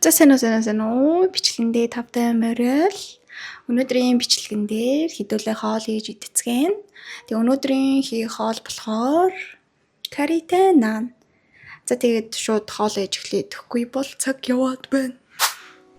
За сайн уу бичлэгэндээ тавтай морил. Өнөөдрийн бичлэгэн дээр хэдүүлээ хоол хийж идэцгэн. Тэгээ өнөөдрийн хийх хоол болохоор каритэй наан. За тэгээд шууд хоол хийж эхлэе. Тэгэхгүй бол цаг яваад байна.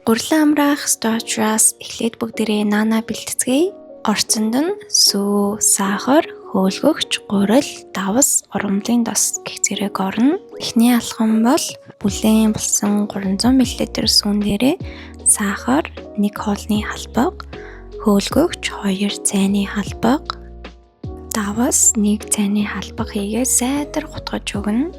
Гурлан амраах сточраас эхлээд бүгдээрээ наана бэлтгэцгээе. Орцонд нь сүү, сахар, хөөлгөгч, гурил, давс, урамлын дос гэх зэрэг орно. Эхний алхам бол бүлээн болсон 300 мл сүүн дээрээ сахар 1 хоолны халбаг, хөөлгөгч 2 цайны халбаг, давс 1 цайны халбаг хийгээ сайдар гутгаж өгнө.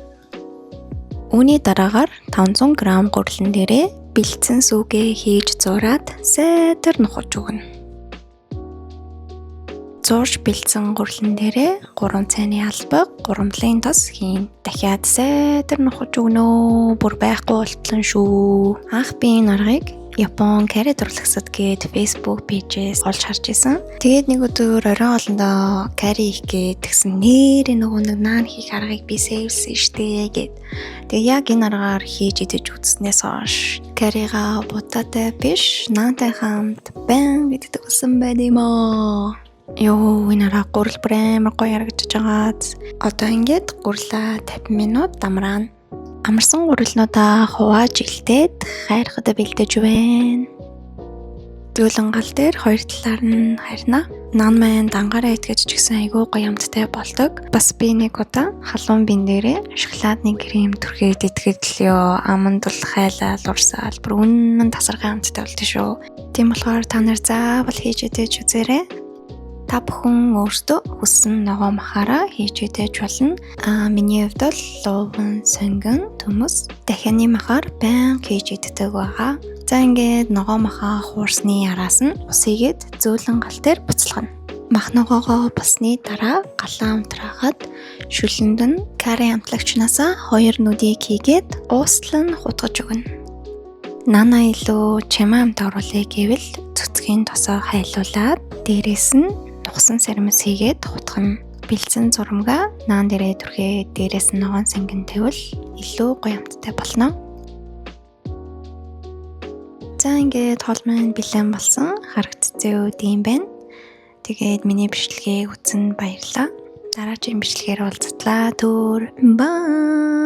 Үүний дараагаар 500 г гурлан дээрээ бэлдсэн сүүгээ хийж зураад сайдар нухаж өгнө. Зурж бэлдсэн гурлан дээрээ 3 цайны албаг, гурамлын тос хийн. Дахиад сайдар нухаж өгнө. Бүр байхгүй болтлон шүү. Анх би энэ аргыг Япон кари дурлагсад гээд Facebook пэйжээс олж харж исэн. Тэгээд нэг өдөр оройн хоолндоо кари хийх гээд тэгсэн нэрээ нэг наан хийх аргыг би сэвэлсэн штэ гээд. Тэгээд яг энэ аргаар хийж идэж үзснээс хойш карига бутаатай биш, наантай хамт байн иддэг болсон байд юм аа. Ёо, энэ арга гурал брэм гоё харагдаж байгаад. Одоо ингээд гурлаа 50 минут дамраана. Амарсан гурилнуудаа хувааж илтээд хайрхад бэлдэж байна. Дүүлэн гал дээр хоёр талаар нь харина. Наан маань дангаараа итгэж ч гэсэн айгүй гоё амттай болдог. Бас би нэг удаа халуун бин дээрээ шоколадны крем түрхээд итгэдлээ. Аманд бол хайлал урсаал бүр үнэн тасархай амттай болдсон шүү. Тийм болохоор та нар заавал хийж идэж үзээрэй. Та бүхэн өөртөө хүссэн ногоо махаараа хийж идэж болно. Миний хувьд бол луван, сонгон, төмөс, дахианы махаар байнга хийж иддэг байгаа. За ингээд ногоо махаа хуурсны араас нь усыгээд зөөлөн гал дээр буцалгана. Мах ногоогоо басны дараа галаа амтрахад шүлэнд нь кари амтлагчнаас 2 нүдийг хийгээд ууслан хутгаж өгнө. Наана илүү чимээ амт оруулъя гэвэл цэцгийн тосоо хайлуулад дээрээс нь нухсан сармис хийгээд хутгана. Бэлдсэн зурмгаа наан дээрээ түрхээ дээрээс нь ногоон сэнгэн тавил илүү гоё амттай болно. За ингээд хоол маань бэлэн болсон. Харагдцээ үд юм байна. Тэгээд миний бичлэгийг үзсэн баярлалаа. Дараагийн бичлэгээр уулзтлаа. Бай.